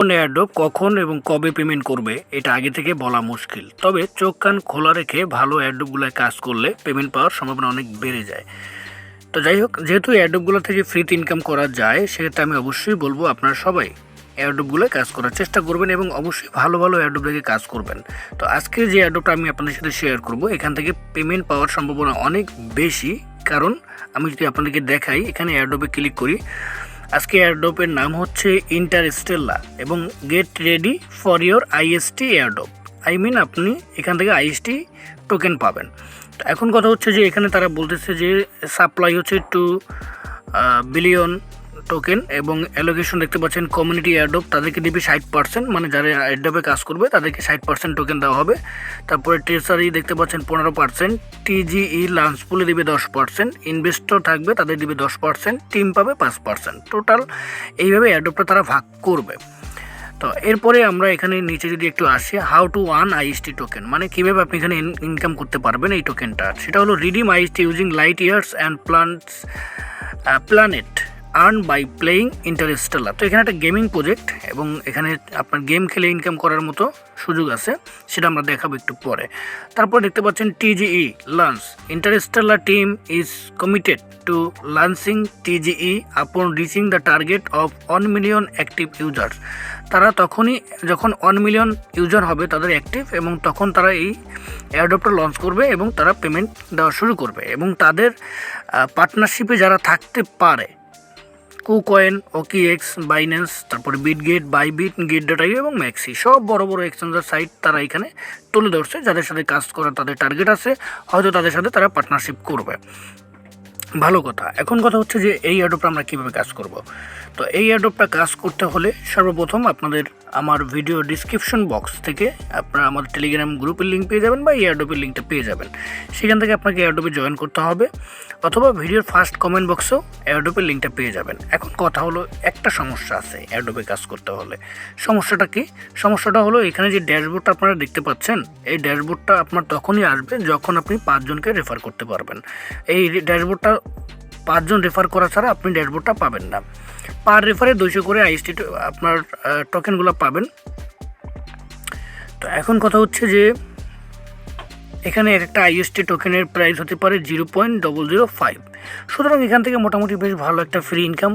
কোন এয়ারড্রপ কখন এবং কবে পেমেন্ট করবে এটা আগে থেকে বলা মুশকিল, তবে চোখ কান খোলা রেখে ভালো এয়ারড্রপগুলোয় কাজ করলে পেমেন্ট পাওয়ার সম্ভাবনা অনেক বেড়ে যায়। তো যাই হোক, যেহেতু এয়ারড্রপগুলো থেকে ফ্রিতে ইনকাম করা যায়, সেক্ষেত্রে আমি অবশ্যই বলবো আপনারা সবাই এয়ারড্রপগুলোয় কাজ করার চেষ্টা করবেন এবং অবশ্যই ভালো ভালো এয়ারড্রপ থেকে কাজ করবেন। তো আজকে যে এয়ারড্রপটা আমি আপনাদের সাথে শেয়ার করব, এখান থেকে পেমেন্ট পাওয়ার সম্ভাবনা অনেক বেশি। কারণ আমি যদি আপনাদেরকে দেখাই, এখানে এয়ারড্রপে ক্লিক করি। আজকে এয়ারড্রপের নাম হচ্ছে ইন্টারস্টেলার এবং get ready for your IST airdrop. আপনি এখান থেকে আইএসটি টোকেন পাবেন। তো এখন কথা হচ্ছে যে এখানে তারা বলতেছে যে সাপ্লাই হচ্ছে 2 বিলিয়ন টোকেন এবং অ্যালোকেশন দেখতে পাচ্ছেন কমিউনিটি এয়ারড্রপ তাদেরকে দিবে 60%, মানে যারা এয়ারড্রপে কাজ করবে তাদেরকে 60% টোকেন দেওয়া হবে। তারপরে ট্রেসারি দেখতে পাচ্ছেন 15%, টিজিই লাঞ্চ পুলে দিবে 10%, ইনভেস্টর থাকবে তাদের দিবে 10%, টিম পাবে 5%। টোটাল এইভাবে এয়ারড্রপটা তারা ভাগ করবে। তো এরপরে আমরা এখানে নিচে যদি একটু আসি, how to one IST token, মানে কীভাবে আপনি এখানে ইনকাম করতে পারবেন এই টোকেনটা, সেটা হলো redeem IST using light years and planet earn by playing Interstellar. তো এখানে একটা গেমিং প্রজেক্ট এবং এখানে আপনার গেম খেলে ইনকাম করার মতো সুযোগ আছে, সেটা আমরা দেখাবো একটু পরে। তারপর দেখতে পাচ্ছেন TGE launch, Interstellar team is committed to launching TGE upon reaching the target of 1 million active users. তারা তখনই যখন 1 মিলিয়ন ইউজার হবে তাদের অ্যাক্টিভ, এবং তখন তারা এই এয়ারড্রপটা লঞ্চ করবে এবং তারা পেমেন্ট দেওয়া শুরু করবে। এবং তাদের পার্টনারশিপে যারা থাকতে পারে, কুকয়েন, ওকিএক্স, বাইন্যান্স, তারপরে বিটগেট, বাইবিট, গেট.io এবং ম্যাক্সি, সব বড় বড় এক্সচেঞ্জার সাইট তারা এখানে তুলে ধরছে। যাদের সাথে কাজ করার তাদের টার্গেট আছে, হয়তো তাদের সাথে তারা পার্টনারশিপ করবে। ভালো কথা। এখন কথা হচ্ছে যে এই এয়ারড্রপটা আমরা কীভাবে কাজ করব। তো এই এয়ারড্রপটা কাজ করতে হলে সর্বপ্রথম আপনাদের আমার ভিডিও ডিসক্রিপশন বক্স থেকে আপনারা আমাদের টেলিগ্রাম গ্রুপের লিঙ্ক পেয়ে যাবেন বা এয়ারড্রপের লিঙ্কটা পেয়ে যাবেন। সেখান থেকে আপনাকে এয়ারড্রপে জয়েন করতে হবে, অথবা ভিডিওর ফার্স্ট কমেন্ট বক্সেও এয়ারড্রপের লিঙ্কটা পেয়ে যাবেন। এখন কথা হলো, একটা সমস্যা আছে এয়ারড্রপে কাজ করতে হলে। সমস্যাটা কি? সমস্যাটা হলো এখানে যে ড্যাশবোর্ডটা আপনারা দেখতে পাচ্ছেন, এই ড্যাশবোর্ডটা আপনার তখনই আসবে যখন আপনি 5 জনকে রেফার করতে পারবেন। এই ড্যাশবোর্ডটা 5 জন রেফার করা ছাড়া আপনি ড্যাশবোর্ডটা পাবেন না। পার রেফারে 200 করে আইএসটি আপনার টোকেনগুলো পাবেন। তো এখন কথা হচ্ছে যে এখানে একটা আইএসটি টোকেনের প্রাইস হতে পারে 0.005। সুতরাং এখান থেকে মোটামুটি বেশ ভালো একটা ফ্রি ইনকাম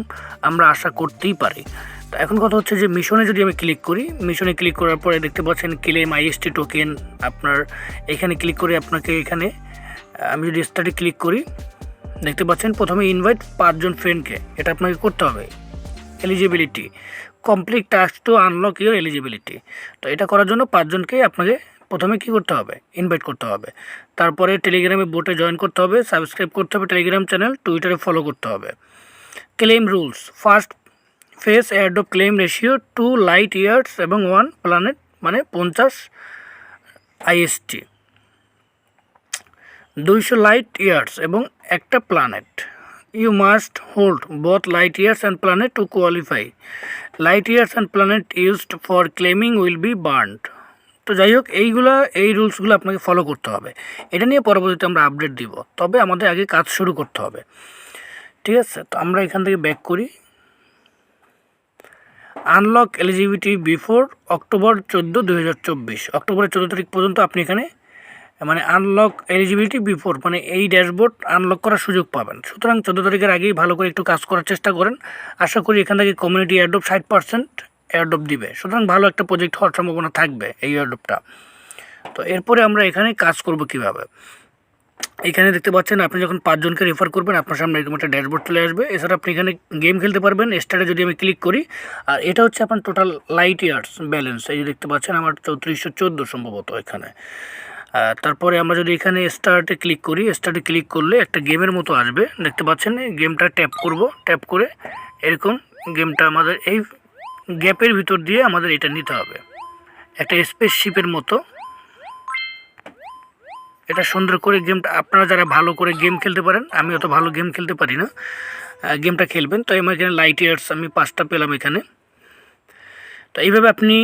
আমরা আশা করতেই পারি। তো এখন কথা হচ্ছে যে মিশনে যদি আমি ক্লিক করি, মিশনে ক্লিক করার পরে দেখতে পাচ্ছেন ক্লেম আইএসটি টোকেন। আপনার এখানে ক্লিক করে আপনাকে এখানে আমি যদি স্টার্টে ক্লিক করি, দেখতে পাচ্ছেন প্রথমে ইনভাইট 5 জন ফ্রেন্ডকে, এটা আপনাকে করতে হবে। Eligibility, complete task two unlock your eligibility. তো এটা করার জন্য 5 জনকে আপনাকে প্রথমে কী করতে হবে? ইনভাইট করতে হবে। তারপরে টেলিগ্রামে বোটে জয়েন করতে হবে, সাবস্ক্রাইব করতে হবে টেলিগ্রাম চ্যানেল, টুইটারে ফলো করতে হবে। Claim rules, first face airdrop claim ratio 2 light years এবং 1 প্ল্যানেট, মানে 50 আইএসটি, 200 লাইট ইয়ার্স এবং একটা planet. You must hold both light years and planet to qualify. Light years and planet used for claiming will be burned. তো যাই হোক, এই রুলসগুলো আপনাকে follow করতে হবে। এটা নিয়ে পরবর্তীতে আমরা আপডেট দিব, তবে আমাদের আগে কাজ শুরু করতে হবে। ঠিক আছে, তো আমরা এখান থেকে ব্যাক করি। Unlock eligibility before October 14, 2024। অক্টোবরের 14 তারিখ পর্যন্ত আপনি এখানে মানে আনলক এলিজিবিলিটি বিফোর, মানে এই ড্যাশবোর্ড আনলক করার সুযোগ পাবেন। সুতরাং 14 তারিখের আগেই ভালো করে একটু কাজ করার চেষ্টা করেন। আশা করি এখান থেকে কমিউনিটি এয়ারড্রপ 60% এয়ারড্রপ দিবে। সুতরাং ভালো একটা প্রজেক্ট হওয়ার সম্ভাবনা থাকবে এই এয়ারড্রপটা। তো এরপরে আমরা এখানে কাজ করব কিভাবে। এখানে দেখতে পাচ্ছেন আপনি যখন 5 জনকে রেফার করবেন, আপনার সামনে এরকম একটা ড্যাশবোর্ড চলে আসবে। এছাড়া আপনি এখানে গেম খেলতে পারবেন। স্টার্টে যদি আমি ক্লিক করি, আর এটা হচ্ছে আপনার টোটাল লাইট ইয়ার্স ব্যালেন্স। এই যে দেখতে পাচ্ছেন আমার 3414 সম্ভবত এখানে। তারপরে আমরা যদি এখানে স্টার্টে ক্লিক করি, স্টার্টে ক্লিক করলে একটা গেমের মতো আসবে, দেখতে পাচ্ছেন। গেমটা ট্যাপ করব, ট্যাপ করে এরকম গেমটা আমাদের এই গ্যাপের ভিতর দিয়ে আমাদের এটা নিতে হবে, একটা স্পেসশিপের মতো। এটা সুন্দর করে গেমটা, আপনারা যারা ভালো করে গেম খেলতে পারেন, আমি অত ভালো গেম খেলতে পারি না, গেমটা খেলবেন। তো আমার এখানে লাইট ইয়ার্স আমি 5টা পেলাম এখানে। তো এইভাবে আপনি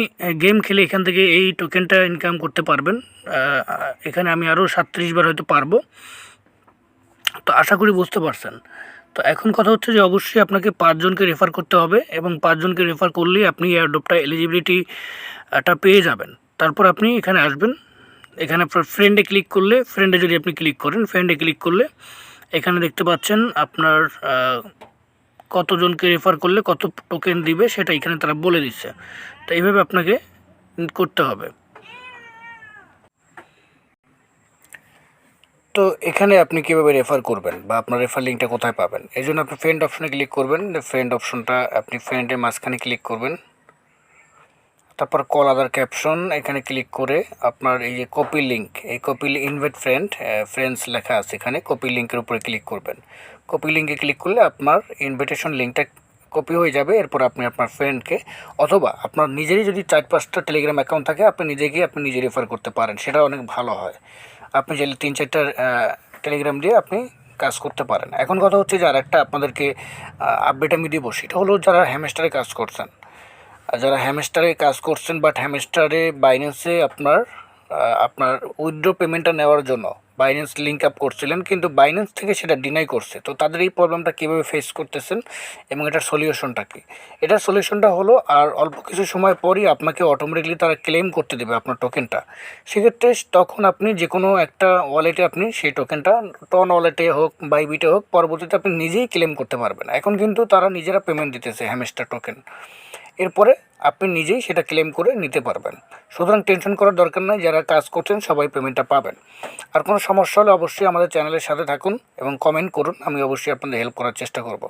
গেম খেলে এখান থেকে এই টোকেনটা ইনকাম করতে পারবেন। এখানে আমি আরও 37 বার হয়তো পারবো। তো আশা করি বুঝতে পারছেন। তো এখন কথা হচ্ছে যে অবশ্যই আপনাকে 5 জনকে রেফার করতে হবে এবং 5 জনকে রেফার করলেই আপনি এয়ারড্রপটা এলিজিবিলিটিটা পেয়ে যাবেন। তারপর আপনি এখানে আসবেন, এখানে আপনার ফ্রেন্ডে ক্লিক করলে, ফ্রেন্ডে যদি আপনি ক্লিক করেন, ফ্রেন্ডে ক্লিক করলে এখানে দেখতে পাচ্ছেন আপনার কতজনকে রেফার করলে কত টোকেন দিবে সেটা এখানে তারা বলে দিচ্ছে। তো এইভাবে আপনাকে করতে হবে। তো এখানে আপনি কীভাবে রেফার করবেন বা আপনার রেফার লিঙ্কটা কোথায় পাবেন, এই জন্য আপনি ফ্রেন্ড অপশনে ক্লিক করবেন। ফ্রেন্ড অপশনটা আপনি ফ্রেন্ডের মাঝখানে ক্লিক করবেন, তারপর কল আদার ক্যাপশন এখানে ক্লিক করে আপনার এই যে কপি লিঙ্ক, এই কপি ইনভাইট ফ্রেন্ডস লেখা আছে এখানে, কপি লিঙ্কের উপরে ক্লিক করবেন। কপি লিঙ্কে ক্লিক করলে আপনার ইনভিটেশন লিঙ্কটা কপি হয়ে যাবে। এরপর আপনি আপনার ফ্রেন্ডকে, অথবা আপনার নিজেরই যদি 4-5টা টেলিগ্রাম অ্যাকাউন্ট থাকে আপনি নিজে রেফার করতে পারেন, সেটা অনেক ভালো হয়। আপনি চাইলে 3-4টা টেলিগ্রাম দিয়ে আপনি কাজ করতে পারেন। এখন কথা হচ্ছে যে আরেকটা আপনাদেরকে আপডেট আমি দেবো, সেটা হলো যারা হ্যামস্টারে কাজ করছেন, যারা হ্যামস্টারে কাজ করছেন বাট হ্যামস্টারে বাইন্যান্সে আপনার উইথড্র পেমেন্টটা নেওয়ার জন্য বাইন্যান্স লিঙ্ক আপ করছিলেন, কিন্তু বাইন্যান্স থেকে সেটা ডিনাই করছে। তো তাদের এই প্রবলেমটা কীভাবে ফেস করতেছেন এবং এটার সলিউশনটা কী? এটার সলিউশনটা হলো, আর অল্প কিছু সময় পরই আপনাকে অটোমেটিকলি তারা ক্লেম করতে দেবে আপনার টোকেনটা। সেক্ষেত্রে তখন আপনি যে কোনো একটা ওয়ালেটে আপনি সেই টোকেনটা, টন ওয়ালেটে হোক, বাইবিটে হোক, পরবর্তীতে আপনি নিজেই ক্লেম করতে পারবেন। এখন কিন্তু তারা নিজেরা পেমেন্ট দিতেছে হ্যামস্টার টোকেন, এরপরে আপনি নিজেই সেটা ক্লেম করে নিতে পারবেন। সুতরাং টেনশন করার দরকার নাই, যারা কাজ করছেন সবাই পেমেন্টটা পাবেন। আর কোনো সমস্যা হলে অবশ্যই আমাদের চ্যানেলের সাথে থাকুন এবং কমেন্ট করুন, আমি অবশ্যই আপনাদের হেল্প করার চেষ্টা করব।